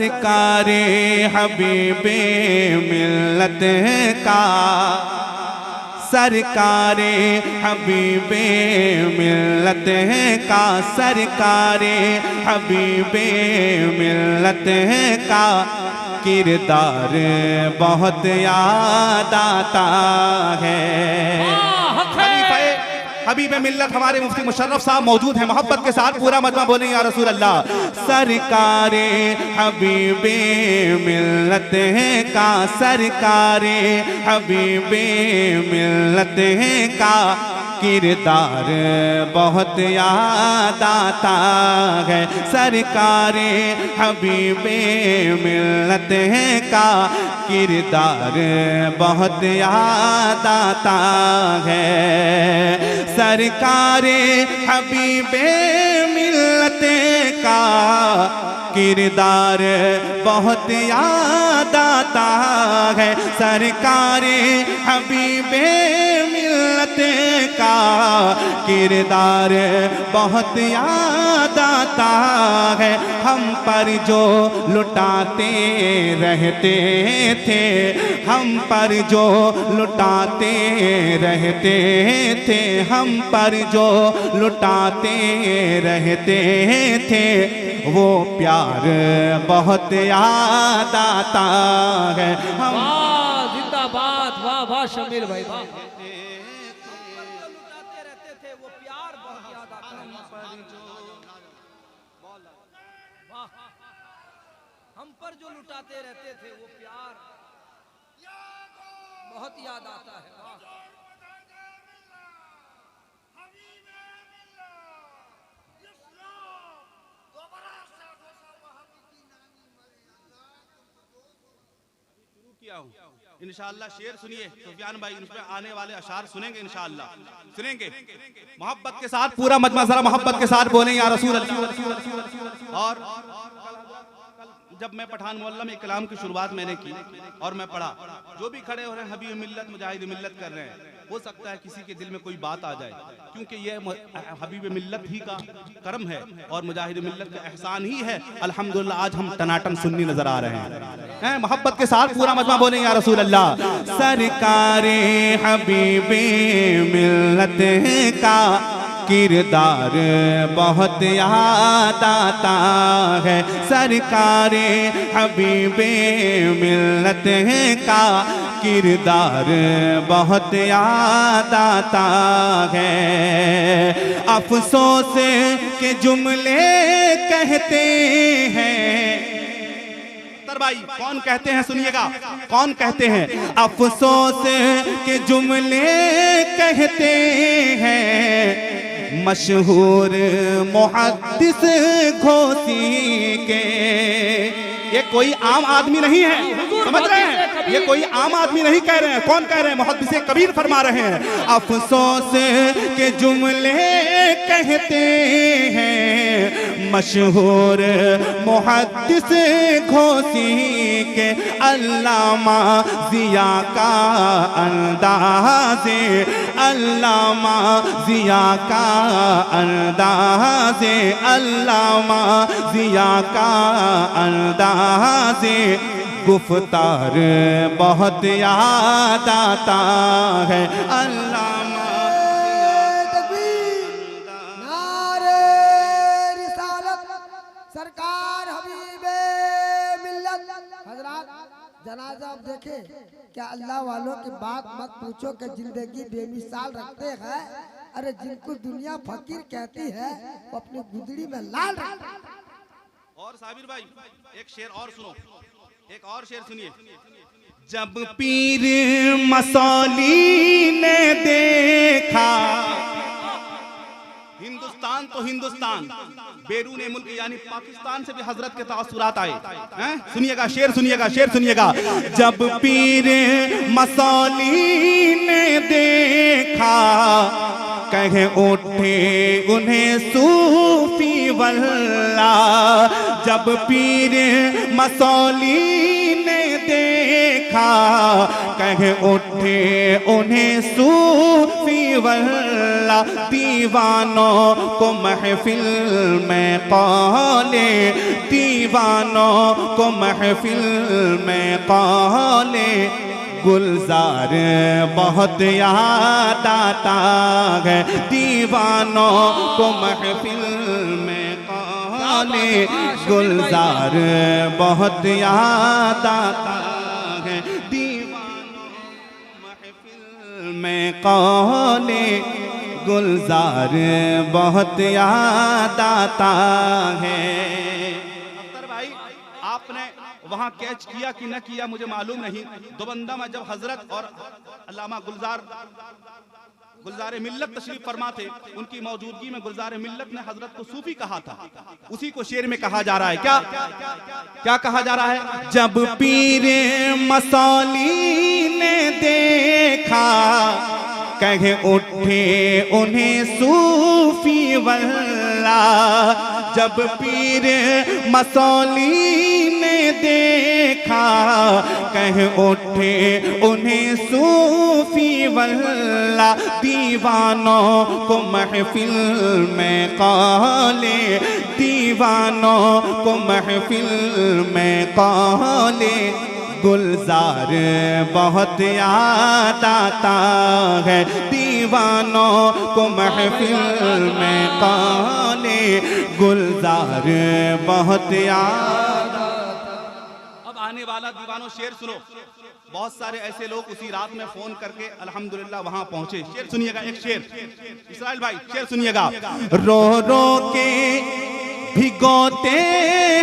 सरकारे हबीबे मिल्लत का, सरकारे हबीबे मिल्लत का, सरकारे हबीबे मिल्लत का किरदार बहुत याद आता है। हबीब मिल्लत हमारे मुफ्ती मुशर्रफ साहब मौजूद हैं, मोहब्बत के साथ पूरा मजमा बोलें या रसूल अल्लाह। सरकारे हबीबे मिल्लत का, सरकारे हबीबे मिल्लत का किरदार बहुत याद आता है। सरकारे हबीबे मिल्लत का किरदार बहुत याद आता है। सरकारे हबीबे मिल्लत का किरदार बहुत याद आता है। सरकारे हबीबे मिल्लत का किरदार बहुत याद आता है। हम पर जो लुटाते रहते थे, हम पर जो लुटाते रहते थे, हम पर जो लुटाते रहते थे, वो प्यार बहुत याद आता है। हम जिंदाबाद, वाह वाह शमीर भाई वाह। हम पर जो लुटाते रहते थे वो प्यार बहुत याद आता है। इंशाअल्लाह शेर सुनिए सुफियान भाई, उन पे आने वाले अशार सुनेंगे इंशाअल्लाह, सुनेंगे मोहब्बत के साथ पूरा मजमा, जरा मोहब्बत के साथ बोलें या रसूल अल्लाह। और जब मैं पठान मोहल्ला में कलाम की शुरुआत मैंने की और मैं पढ़ा, जो भी खड़े हो रहे हैं हबीब मिल्लत मुजाहिद मिल्लत कर रहे हैं, हो सकता है किसी के दिल में कोई बात आ जाए, क्योंकि ये हबीब मिल्लत ही का करम है और मुजाहिद मिल्लत का एहसान ही है। अल्हम्दुलिल्लाह आज हम टनाटन सुन्नी नजर आ रहे हैं। मोहब्बत के साथ पूरा मजमा बोलें या रसूल अल्लाह। सरकारे हबीबे मिल्लत का किरदार बहुत याद आता है। सरकारे हबीबे मिल्लत का किरदार बहुत याद आता है। अफसोस के जुमले कहते हैं, भाई कौन कहते हैं सुनिएगा, कौन कहते हैं? अफसोस के जुमले कहते हैं मशहूर मुहद्दिस घोसी के। ये कोई आम आदमी नहीं है, समझ रहे हैं? ये कोई आम आदमी नहीं कह रहे हैं। कौन कह रहे हैं? मुहद्दिस कबीर फरमा रहे हैं। अफसोस के जुमले कहते हैं मशहूर मुहद्दिस घोसी के। अल्लामा ज़िया का अंदाज़े, अल्लामा ज़िया का अंदाज़े, अल्लामा ज़िया का अंदाज़े गुफ्तार बहुत याद आता है। अल्लामा नारे रिसालत सरकार हबीबे मिल्लत। हजरात जनाजा आप देखे क्या अल्लाह वालों की बात मत पूछो कि जिंदगी बेमिसाल रखते हैं। अरे जिनको दुनिया फकीर कहती है वो अपनी गुदड़ी में लाल रखते हैं। और साबिर भाई एक शेर और सुनो, एक और शेर सुनिए। जब पीर मसौली ने देखा, हिंदुस्तान तो हिंदुस्तान, बैरून मुल्क यानी पाकिस्तान से भी हजरत के तासुरात आए हैं। सुनिएगा शेर, सुनिएगा शेर सुनिएगा। जब पीर मसौली ने देखा कहे उठे उन्हें सूफी वल्ला। जब पीर मसौली ने देखा कह उठे उन्हें सूफी वल्ला, दीवानों को महफिल में कौले, दीवानों को महफिल में कौले, गुलजार बहुत याद आता है, दीवानों को महफिल में कौले, गुलजार बहुत याद आता है, दीवानों को महफिल में कौले, गुलजार बहुत याद आता है। अख्तर भाई आपने वहां कैच किया कि न किया मुझे मालूम नहीं, दोबंदा में जब हजरत और अल्लामा गुलजार मिल्लत तशरीफ फरमा थे, उनकी मौजूदगी में गुलजार मिल्लत ने हजरत को सूफी कहा था। उसी को शेर में कहा जा रहा है, क्या क्या कहा जा रहा है? जब पीर मसौली ने देखा कह उठे उन्हें सूफी वल्ला, जब पीर मसौली ने देखा कह उठे उन्हें सूफी वल्ला, दीवानों को महफिल में कौले, दीवानों को महफिल में कौले, गुलजार बहुत याद आता है, दीवानों को महफिल में कौले, गुलजार बहुत याद। अब आने वाला दीवानों शेर सुनो। बहुत सारे ऐसे लोग उसी रात में फोन करके अल्हम्दुलिल्लाह वहां पहुंचे। शेर सुनिएगा, एक शेर इसराइल भाई शेर सुनिएगा। रो रो के भिगोते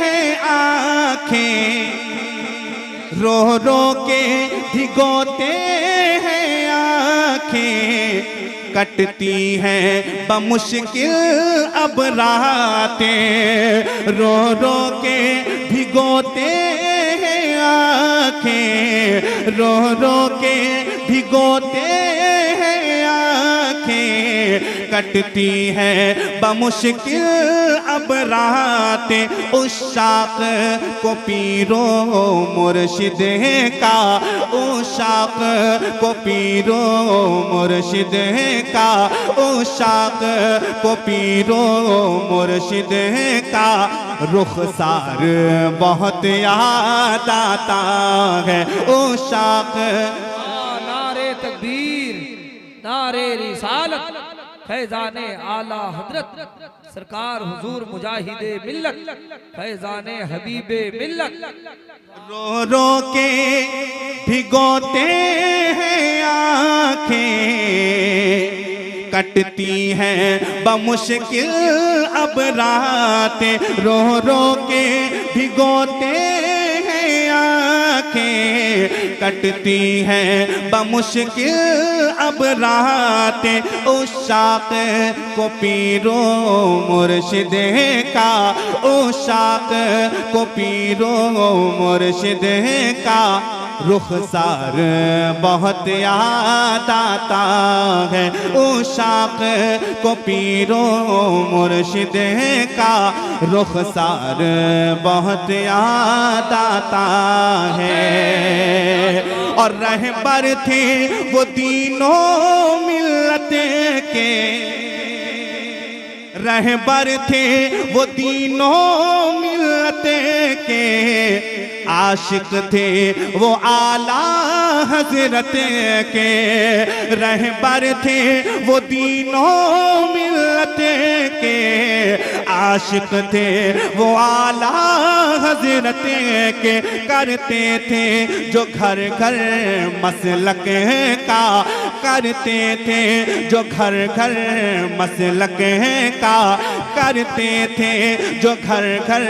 हैं आंखें, रो रो के भिगोते हैं आंखें, कटती हैं बमुश्किल अब रातें, रो रो के भिगोते हैं आंखें, रो रो के भिगोते हैं आंखें, कटती हैं बमुश्किल अब रातें, उस शाख को पीरो मुर्शिद का, उस शाख को पीरो मुर्शिद का, उस शाख को पीरो मुर्शिद का, रुखसार बहुत याद आता है, उस शाख। नारे तकबीर, नारे रिसालत, फैजाने आला हजरत सरकार हुजूर मुजाहिदे मिल्लत, फैजाने हबीबे मिल्लत। रो रो के भिगोते हैं आंखें, कटती हैं बमुश्किल अब रातें, रो रो के भिगोते हैं आंखें, कटती हैं बमुश्किल अब रातें, उस शाख को पीरो मुर्शिद का, उस शाख को पीरो मुर्शिद का, रुखसार बहुत याद आता है, उस शाख को पीरो मुर्शिद का, रुखसार बहुत याद आता है। और रहबर थे वो तीनों मिल्लत के, रहबर थे वो तीनों मिल्लत के, आशिक थे वो आला हजरत के, रहबर थे वो तीनों मिल्लत के, आशिक थे वो आला हजरत के, करते थे जो घर घर मसलक का, करते थे जो घर घर मसलक का, करते थे जो घर घर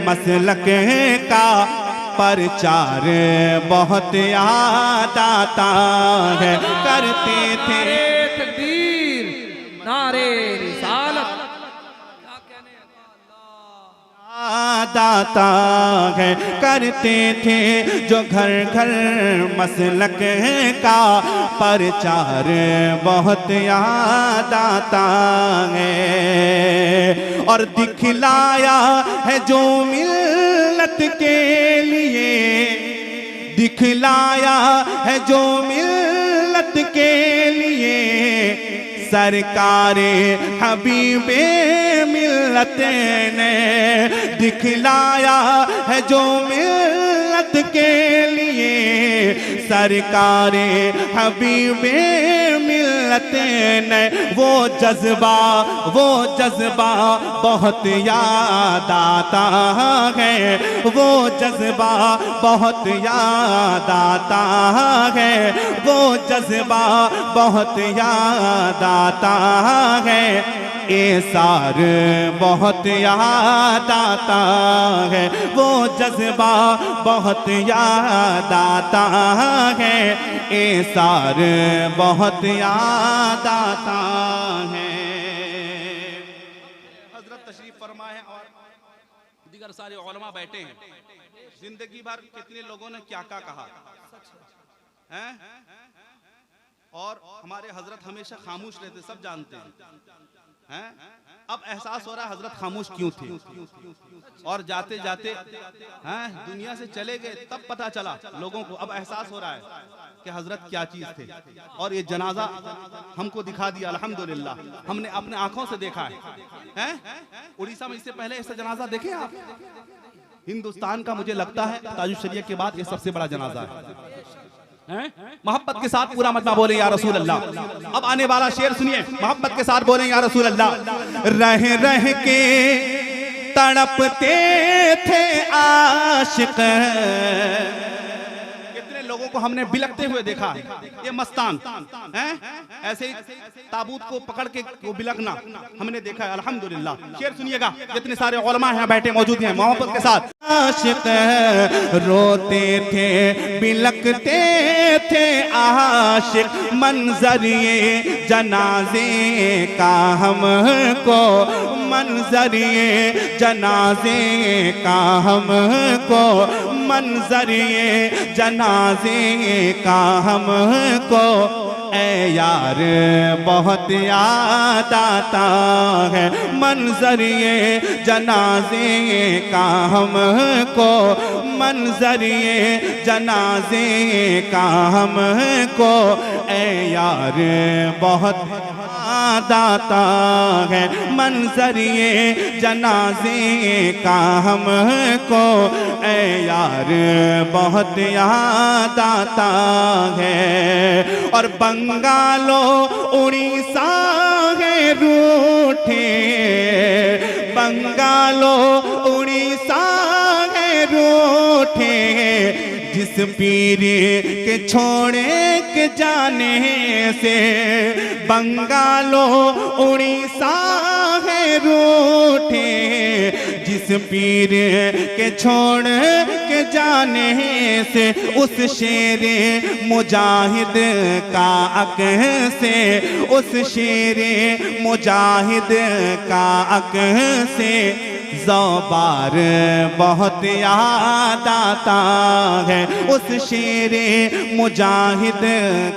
मसलक का, प्रचार बहुत याद आता है, करते थे। नारे तकबीर, नारे रिसालत, क्या कहने याद आता है, करते थे जो घर घर मसलक का, प्रचार बहुत याद आता है। और दिखलाया है जो मिल्लत के लिए, दिखलाया है जो मिल्लत के लिए सरकारे हबीबे मिल्लत ने दिखलाया है जो मिल्लत के लिए सरकारे हबीबे मिल्लत ने वो जज्बा बहुत याद आता है वो जज्बा बहुत याद आता है वो जज्बा बहुत याद आता है एसार बहुत याद आता है वो जज्बा बहुत याद आता है एसार बहुत याद आता है। हजरत तशरीफ फरमा है और दीगर सारे उलमा बैठे हैं। जिंदगी भर कितने लोगों ने क्या क्या कहा हैं और हमारे हजरत हमेशा खामोश रहते, सब जानते हैं। अब एहसास हो रहा है हजरत खामोश क्यों थे और जाते जाते दुनिया से चले गए, तब पता चला लोगों को, अब एहसास हो रहा है कि हजरत क्या चीज थे। और ये जनाजा हमको दिखा दिया अल्हम्दुलिल्लाह, हमने अपने आंखों से देखा है। उड़ीसा में इससे पहले ऐसा जनाजा देखे आप? हिंदुस्तान का मुझे लगता है ताजुश शरीयत के बाद ये सबसे बड़ा जनाजा है। मोहब्बत के साथ पूरा मजमा बोले या रसूल अल्लाह। अब आने वाला शेर सुनिए, मोहब्बत के साथ बोले या रसूल अल्लाह। रह रह के तड़पते थे आशिक, कितने लोगों को हमने बिलकते हुए देखा है। ये मस्तान ऐसे ही ताबूत को पकड़ के वो बिलकना हमने देखा है अल्हम्दुलिल्लाह। शेर सुनिएगा, जितने सारे उलमा यहाँ बैठे मौजूद हैं, मोहब्बत के साथ। आशिक रोते थे बिलकते थे आशिक, मंजर ये जनाजे का हमको, मंजर ये जनाजे का हमको, मंजर ये जनाजे का हमको ए यार बहुत याद आता है, मंजर ये जनाजे का हमको, मंजर ये जनाजे का हमको ए यार बहुत याद आता है, मंजर ये जनाजे का हमको ए यार बहुत याद आता है। और बंगालो उड़ीसा है रूठे, बंगालो उड़ीसा है रूठे, जिस पीर के छोड़े के जाने से, बंगालो उड़ीसा है रूठे, जिस पीर के छोड़ के जाने से, उस शेरे मुजाहिद का अक से, उस शेरे मुजाहिद का अक से ज़बार बहुत याद आता है, उस शेरे मुजाहिद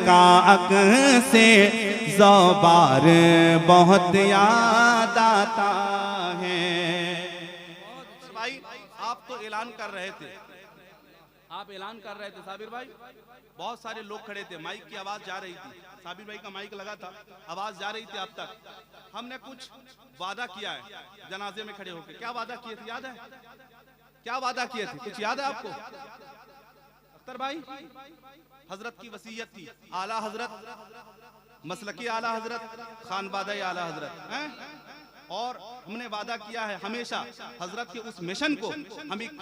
का अक से ज़बार बहुत याद आता है। भाई आप तो ऐलान कर रहे थे, आप ऐलान कर रहे थे साबिर भाई, बहुत सारे लोग खड़े थे, माइक की आवाज जा रही थी, साबिर भाई का माइक लगा था, आवाज जा रही थी आप तक। हमने कुछ वादा किया है जनाजे में खड़े होकर, क्या वादा किए थे याद है? क्या वादा किए थे, कुछ याद है आपको? अख्तर भाई, हजरत की वसीयत थी, आला हजरत मसलकी आला हजरत खानबादा आला हजरत हैं, और हमने वादा किया है हमेशा हजरत के उस मिशन को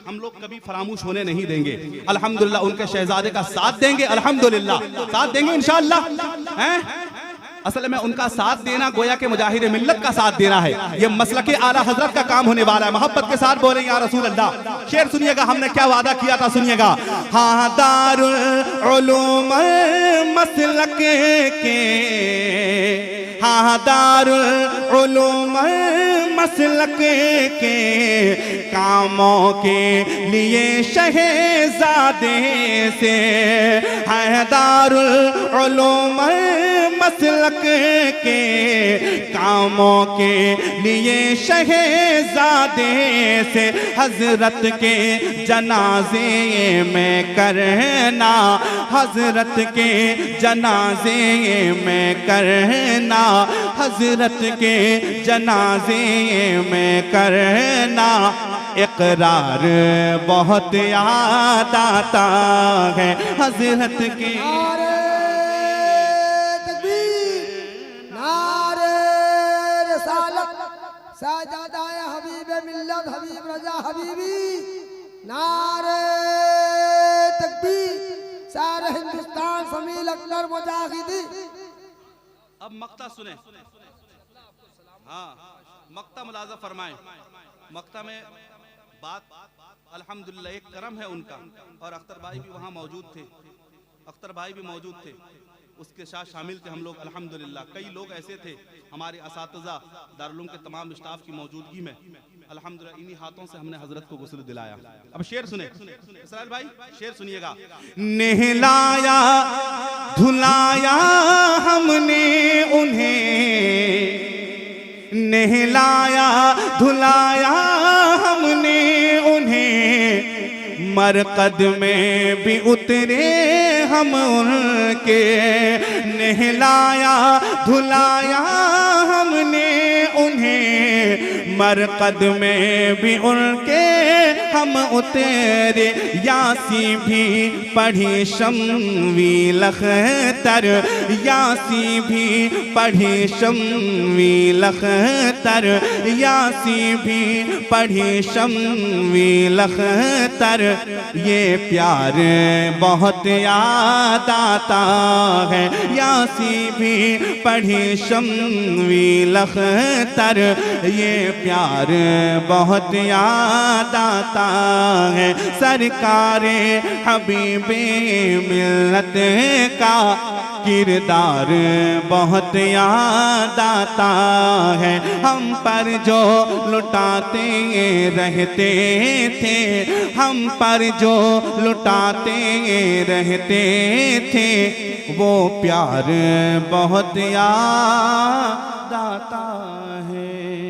हम लोग कभी फरामोश होने नहीं देंगे। अल्हम्दुलिल्लाह उनके शहजादे का साथ देंगे, अल्हम्दुलिल्लाह साथ देंगे इंशाअल्लाह। हैं असल में उनका साथ देना गोया के मुजाहिद मिल्लत का साथ देना है, ये मसलके आला हजरत का काम होने वाला है। मोहब्बत के साथ बोले या रसूल अल्लाह। शेर सुनिएगा, हमने क्या वादा किया था सुनिएगा। हाँ दारुल उलूम मसलक के, हाँ दारुल उलूम मसलक के कामों के लिए शहजादे से हैदारुल उलूम मसलक के कामों के लिए शहजादे से हजरत के जनाजे में करना, हजरत के जनाजे में करना, हजरत के जनाजे में करना। इकरार बहुत याद आता है हजरत के। नारे तकबीर, नारे रिसालत, साजादाए हबीब मिल्लत हबीब रजा हबीबी। नारे तकबीर, सारे हिंदुस्तान समील अकबर मुजाहिदी। अब मक्ता सुने। हाँ, मक्ता मुलाजा फरमाएं। मक्ता में बात अल्हम्दुलिल्लाह एक करम है उनका, और अख्तर भाई भी वहाँ मौजूद थे, अख्तर भाई भी मौजूद थे, उसके साथ शामिल थे हम लोग अल्हम्दुलिल्लाह। कई लोग ऐसे थे हमारे असातिज़ा दारुल उलूम के तमाम स्टाफ की मौजूदगी में अल्हम्दुलिल्लाह इन्हीं हाथों से हमने हजरत को गुस्ल दिलाया। अब शेर सुने इसराइल भाई, शेर सुनिएगा। नहलाया धुलाया हमने उन्हें, नहलाया धुलाया हमने उन्हें, मरकद में भी उतरे हम उनके। नहलाया धुलाया हमने उन्हें, मरकद में भी उनके हम उतरे। यासी भी पढ़ी शम्वी लखतर, यासी भी पढ़ी शम्वी लखतर, यासी भी पढ़ी शम्वी लखतर। ये प्यार बहुत याद आता है, यासी भी पढ़ी शम्वी लखतर। ये प्यार बहुत याद आता है, सरकारे हबीबे मिल्लत का किरदार बहुत याद आता है। हम पर जो लुटाते रहते थे, हम पर जो लुटाते रहते थे, वो प्यार बहुत याद आता है।